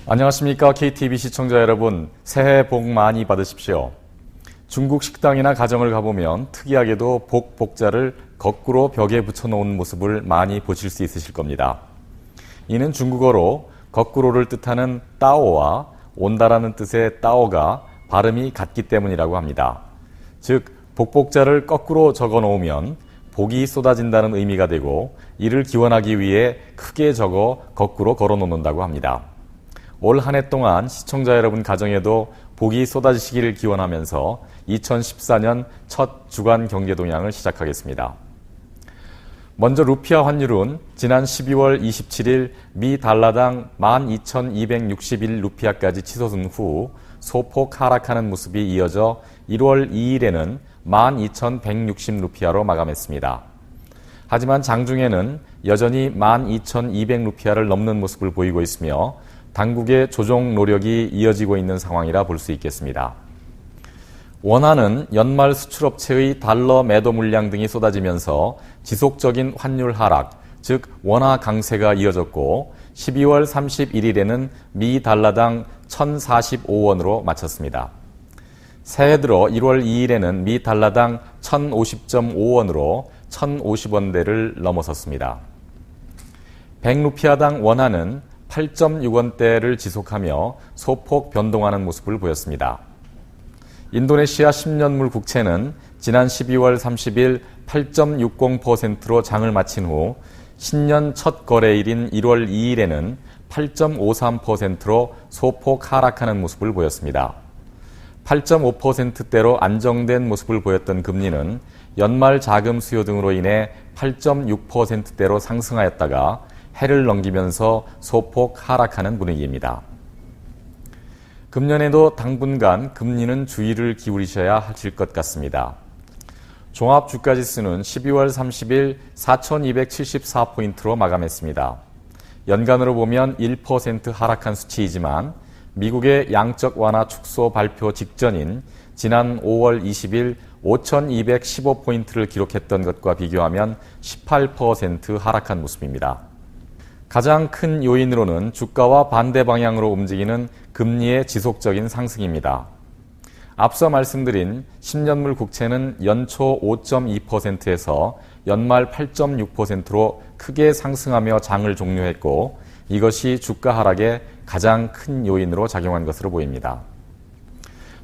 안녕하십니까. KTV 시청자 여러분, 새해 복 많이 받으십시오. 중국 식당이나 가정을 가보면 특이하게도 복자를 거꾸로 벽에 붙여놓은 모습을 많이 보실 수 있으실 겁니다. 이는 중국어로 거꾸로를 뜻하는 따오와 온다라는 뜻의 따오가 발음이 같기 때문이라고 합니다. 즉, 복자를 거꾸로 적어 놓으면 복이 쏟아진다는 의미가 되고, 이를 기원하기 위해 크게 적어 거꾸로 걸어 놓는다고 합니다. 올 한 해 동안 시청자 여러분 가정에도 복이 쏟아지시기를 기원하면서 2014년 첫 주간 경제 동향을 시작하겠습니다. 먼저 루피아 환율은 지난 12월 27일 미 달러당 12,261 루피아까지 치솟은 후 소폭 하락하는 모습이 이어져 1월 2일에는 12,160 루피아로 마감했습니다. 하지만 장중에는 여전히 12,200 루피아를 넘는 모습을 보이고 있으며 당국의 조정 노력이 이어지고 있는 상황이라 볼 수 있겠습니다. 원화는 연말 수출업체의 달러 매도 물량 등이 쏟아지면서 지속적인 환율 하락, 즉 원화 강세가 이어졌고 12월 31일에는 미 달러당 1,045원으로 마쳤습니다. 새해 들어 1월 2일에는 미 달러당 1,050.5원으로 1,050원대를 넘어섰습니다. 100루피아당 원화는 8.6원대를 지속하며 소폭 변동하는 모습을 보였습니다. 인도네시아 10년물 국채는 지난 12월 30일 8.60%로 장을 마친 후 신년 첫 거래일인 1월 2일에는 8.53%로 소폭 하락하는 모습을 보였습니다. 8.5%대로 안정된 모습을 보였던 금리는 연말 자금 수요 등으로 인해 8.6%대로 상승하였다가 해를 넘기면서 소폭 하락하는 분위기입니다. 금년에도 당분간 금리는 주의를 기울이셔야 하실 것 같습니다. 종합주가지수는 12월 30일 4,274포인트로 마감했습니다. 연간으로 보면 1% 하락한 수치이지만 미국의 양적 완화 축소 발표 직전인 지난 5월 20일 5,215포인트를 기록했던 것과 비교하면 18% 하락한 모습입니다. 가장 큰 요인으로는 주가와 반대 방향으로 움직이는 금리의 지속적인 상승입니다. 앞서 말씀드린 10년물 국채는 연초 5.2%에서 연말 8.6%로 크게 상승하며 장을 종료했고, 이것이 주가 하락의 가장 큰 요인으로 작용한 것으로 보입니다.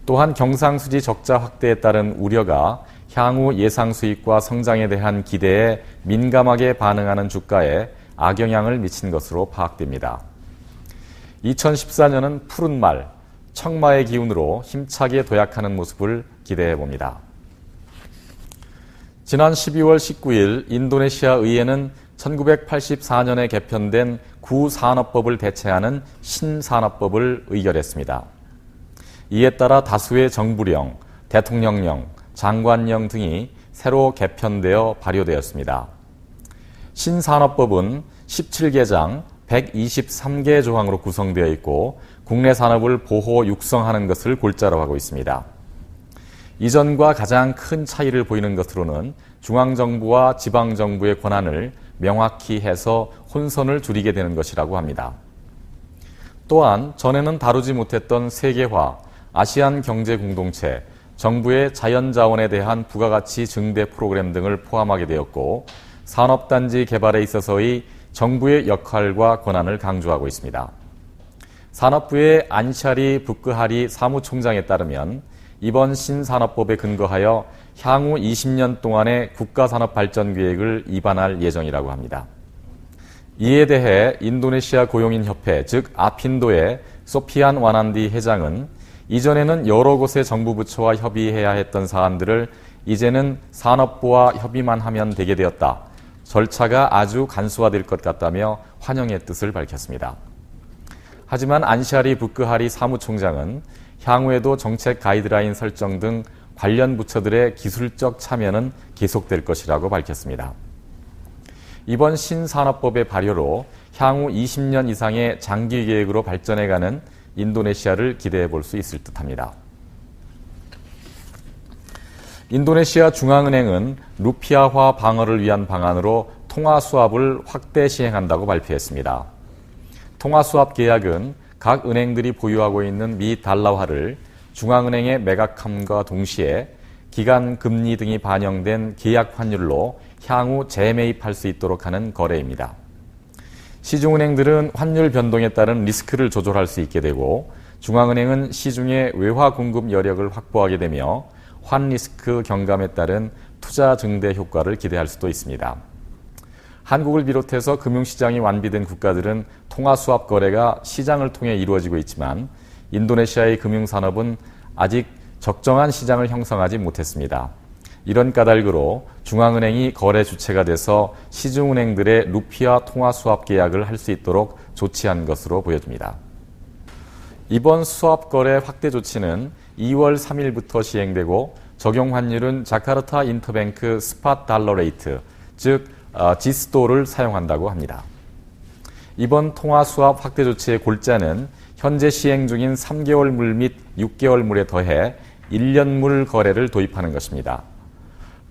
또한 경상수지 적자 확대에 따른 우려가 향후 예상 수익과 성장에 대한 기대에 민감하게 반응하는 주가에 악영향을 미친 것으로 파악됩니다. 2014년은 푸른 말, 청마의 기운으로 힘차게 도약하는 모습을 기대해 봅니다. 지난 12월 19일 인도네시아 의회는 1984년에 개편된 구산업법을 대체하는 신산업법을 의결했습니다. 이에 따라 다수의 정부령, 대통령령, 장관령 등이 새로 개편되어 발효되었습니다. 신산업법은 17개장 123개 조항으로 구성되어 있고 국내 산업을 보호 육성하는 것을 골자로 하고 있습니다. 이전과 가장 큰 차이를 보이는 것으로는 중앙정부와 지방정부의 권한을 명확히 해서 혼선을 줄이게 되는 것이라고 합니다. 또한 전에는 다루지 못했던 세계화, 아시안 경제 공동체, 정부의 자연자원에 대한 부가가치 증대 프로그램 등을 포함하게 되었고, 산업단지 개발에 있어서의 정부의 역할과 권한을 강조하고 있습니다. 산업부의 안샤리 부크하리 사무총장에 따르면 이번 신산업법에 근거하여 향후 20년 동안의 국가산업발전계획을 입안할 예정이라고 합니다. 이에 대해 인도네시아 고용인협회, 즉 아핀도의 소피안 와난디 회장은 이전에는 여러 곳의 정부 부처와 협의해야 했던 사안들을 이제는 산업부와 협의만 하면 되게 되었다. 절차가 아주 간소화될 것 같다며 환영의 뜻을 밝혔습니다. 하지만 안샤리 부크하리 사무총장은 향후에도 정책 가이드라인 설정 등 관련 부처들의 기술적 참여는 계속될 것이라고 밝혔습니다. 이번 신산업법의 발효로 향후 20년 이상의 장기 계획으로 발전해가는 인도네시아를 기대해 볼 수 있을 듯합니다. 인도네시아 중앙은행은 루피아화 방어를 위한 방안으로 통화 수합을 확대 시행한다고 발표했습니다. 통화 수합 계약은 각 은행들이 보유하고 있는 미 달러화를 중앙은행의 매각함과 동시에 기간 금리 등이 반영된 계약 환율로 향후 재매입할 수 있도록 하는 거래입니다. 시중은행들은 환율 변동에 따른 리스크를 조절할 수 있게 되고 중앙은행은 시중의 외화 공급 여력을 확보하게 되며 환 리스크 경감에 따른 투자 증대 효과를 기대할 수도 있습니다. 한국을 비롯해서 금융시장이 완비된 국가들은 통화수합 거래가 시장을 통해 이루어지고 있지만 인도네시아의 금융산업은 아직 적정한 시장을 형성하지 못했습니다. 이런 까닭으로 중앙은행이 거래 주체가 돼서 시중은행들의 루피아 통화수합 계약을 할 수 있도록 조치한 것으로 보여집니다. 이번 수합거래 확대 조치는 2월 3일부터 시행되고 적용 환율은 자카르타 인터뱅크 스팟 달러 레이트, 즉 지스도를 사용한다고 합니다. 이번 통화수합 확대 조치의 골자는 현재 시행 중인 3개월 물 및 6개월 물에 더해 1년 물 거래를 도입하는 것입니다.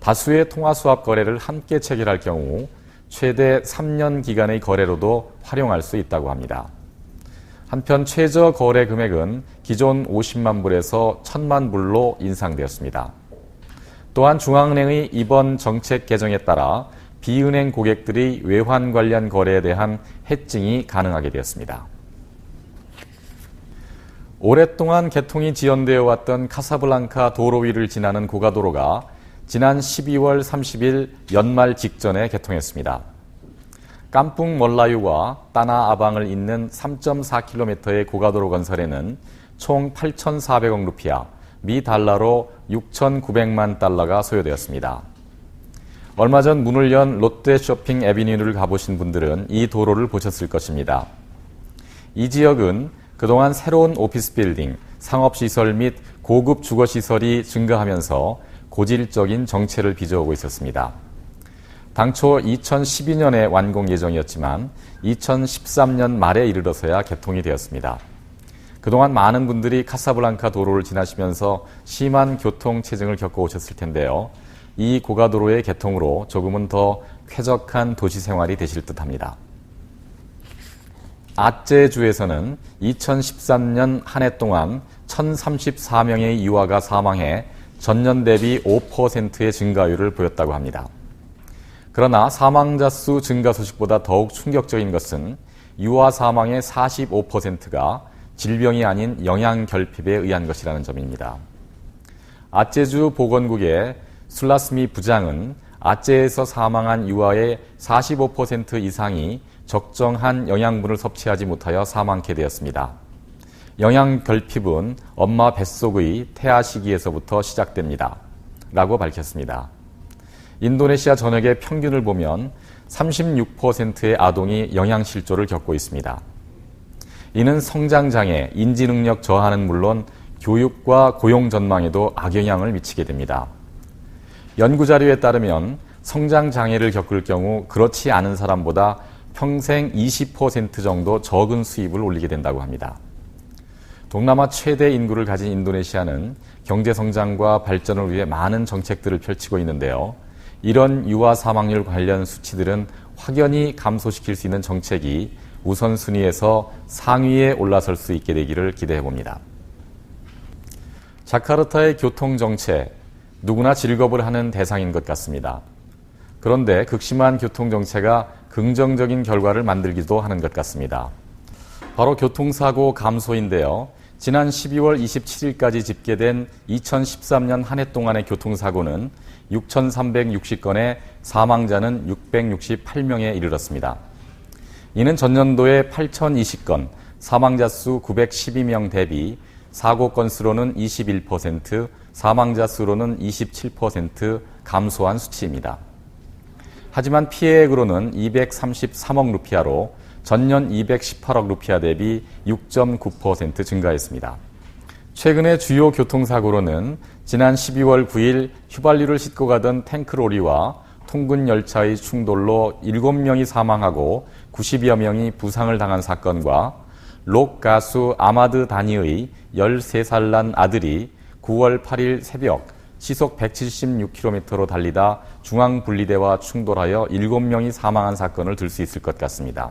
다수의 통화수합 거래를 함께 체결할 경우 최대 3년 기간의 거래로도 활용할 수 있다고 합니다. 한편 최저 거래 금액은 기존 50만 불에서 1000만 불로 인상되었습니다. 또한 중앙은행의 이번 정책 개정에 따라 비은행 고객들이 외환 관련 거래에 대한 해칭이 가능하게 되었습니다. 오랫동안 개통이 지연되어 왔던 카사블랑카 도로 위를 지나는 고가도로가 지난 12월 30일 연말 직전에 개통했습니다. 깜뿡 멀라유와 따나 아방을 잇는 3.4km의 고가도로 건설에는 총 8,400억 루피아, 미 달러로 6,900만 달러가 소요되었습니다. 얼마 전 문을 연 롯데 쇼핑 애비뉴를 가보신 분들은 이 도로를 보셨을 것입니다. 이 지역은 그동안 새로운 오피스 빌딩, 상업시설 및 고급 주거시설이 증가하면서 고질적인 정체를 빚어오고 있었습니다. 당초 2012년에 완공 예정이었지만 2013년 말에 이르러서야 개통이 되었습니다. 그동안 많은 분들이 카사블랑카 도로를 지나시면서 심한 교통체증을 겪어오셨을 텐데요. 이 고가도로의 개통으로 조금은 더 쾌적한 도시 생활이 되실 듯합니다. 아제주에서는 2013년 한 해 동안 1,034명의 유아가 사망해 전년 대비 5%의 증가율을 보였다고 합니다. 그러나 사망자 수 증가 소식보다 더욱 충격적인 것은 유아 사망의 45%가 질병이 아닌 영양 결핍에 의한 것이라는 점입니다. 아제주 보건국의 술라스미 부장은 아제에서 사망한 유아의 45% 이상이 적정한 영양분을 섭취하지 못하여 사망케 되었습니다. 영양 결핍은 엄마 뱃속의 태아 시기에서부터 시작됩니다. 라고 밝혔습니다. 인도네시아 전역의 평균을 보면 36%의 아동이 영양실조를 겪고 있습니다. 이는 성장장애, 인지능력 저하는 물론 교육과 고용 전망에도 악영향을 미치게 됩니다. 연구자료에 따르면 성장장애를 겪을 경우 그렇지 않은 사람보다 평생 20% 정도 적은 수입을 올리게 된다고 합니다. 동남아 최대 인구를 가진 인도네시아는 경제 성장과 발전을 위해 많은 정책들을 펼치고 있는데요. 이런 유아 사망률 관련 수치들은 확연히 감소시킬 수 있는 정책이 우선순위에서 상위에 올라설 수 있게 되기를 기대해 봅니다. 자카르타의 교통정체, 누구나 즐겁을 하는 대상인 것 같습니다. 그런데 극심한 교통정체가 긍정적인 결과를 만들기도 하는 것 같습니다. 바로 교통사고 감소인데요. 지난 12월 27일까지 집계된 2013년 한 해 동안의 교통사고는 6,360건에 사망자는 668명에 이르렀습니다. 이는 전년도의 8,020건, 사망자 수 912명 대비 사고 건수로는 21%, 사망자 수로는 27% 감소한 수치입니다. 하지만 피해액으로는 233억 루피아로 전년 218억 루피아 대비 6.9% 증가했습니다. 최근의 주요 교통사고로는 지난 12월 9일 휘발유를 싣고 가던 탱크로리와 통근 열차의 충돌로 7명이 사망하고 90여 명이 부상을 당한 사건과 록 가수 아마드 다니의 13살 난 아들이 9월 8일 새벽 시속 176km로 달리다 중앙분리대와 충돌하여 7명이 사망한 사건을 들 수 있을 것 같습니다.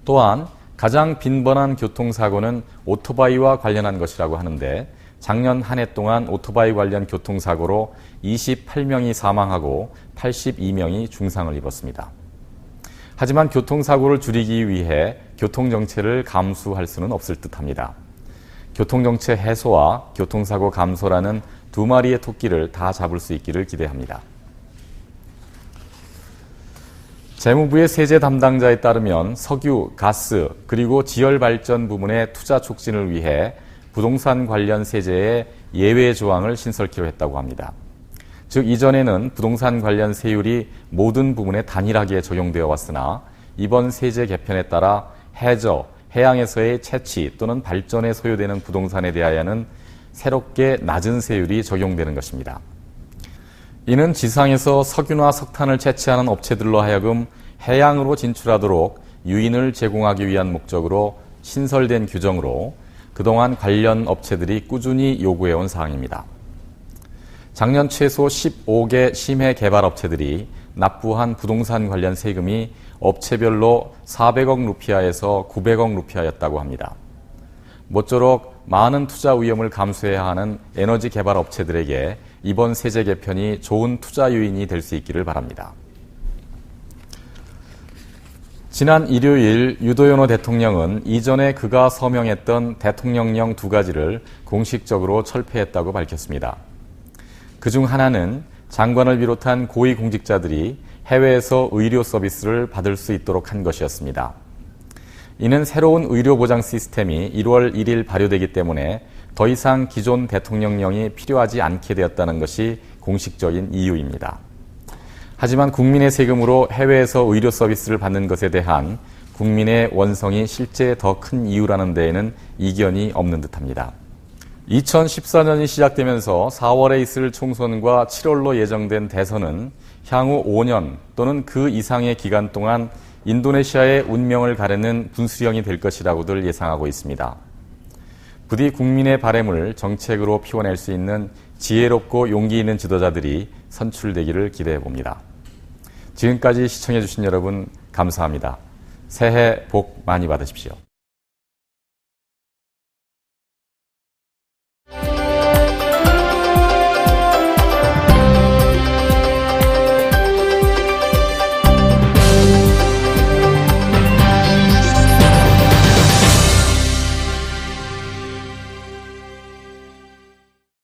또한 가장 빈번한 교통사고는 오토바이와 관련한 것이라고 하는데 작년 한 해 동안 오토바이 관련 교통사고로 28명이 사망하고 82명이 중상을 입었습니다. 하지만 교통사고를 줄이기 위해 교통정체를 감수할 수는 없을 듯합니다. 교통정체 해소와 교통사고 감소라는 두 마리의 토끼를 다 잡을 수 있기를 기대합니다. 재무부의 세제 담당자에 따르면 석유, 가스, 그리고 지열발전 부문의 투자 촉진을 위해 부동산 관련 세제에 예외 조항을 신설키로 했다고 합니다. 즉 이전에는 부동산 관련 세율이 모든 부문에 단일하게 적용되어 왔으나 이번 세제 개편에 따라 해저, 해양에서의 채취 또는 발전에 소요되는 부동산에 대하여는 새롭게 낮은 세율이 적용되는 것입니다. 이는 지상에서 석유나 석탄을 채취하는 업체들로 하여금 해양으로 진출하도록 유인을 제공하기 위한 목적으로 신설된 규정으로 그동안 관련 업체들이 꾸준히 요구해온 사항입니다. 작년 최소 15개 심해 개발 업체들이 납부한 부동산 관련 세금이 업체별로 400억 루피아에서 900억 루피아였다고 합니다. 모쪼록 많은 투자 위험을 감수해야 하는 에너지 개발 업체들에게 이번 세제 개편이 좋은 투자 요인이 될 수 있기를 바랍니다. 지난 일요일 유도요노 대통령은 이전에 그가 서명했던 대통령령 2가지를 공식적으로 철폐했다고 밝혔습니다. 그중 하나는 장관을 비롯한 고위공직자들이 해외에서 의료 서비스를 받을 수 있도록 한 것이었습니다. 이는 새로운 의료보장 시스템이 1월 1일 발효되기 때문에 더 이상 기존 대통령령이 필요하지 않게 되었다는 것이 공식적인 이유입니다. 하지만 국민의 세금으로 해외에서 의료 서비스를 받는 것에 대한 국민의 원성이 실제 더 큰 이유라는 데에는 이견이 없는 듯합니다. 2014년이 시작되면서 4월에 있을 총선과 7월로 예정된 대선은 향후 5년 또는 그 이상의 기간 동안 인도네시아의 운명을 가르는 분수령이 될 것이라고들 예상하고 있습니다. 부디 국민의 바램을 정책으로 피워낼 수 있는 지혜롭고 용기 있는 지도자들이 선출되기를 기대해 봅니다. 지금까지 시청해 주신 여러분 감사합니다. 새해 복 많이 받으십시오.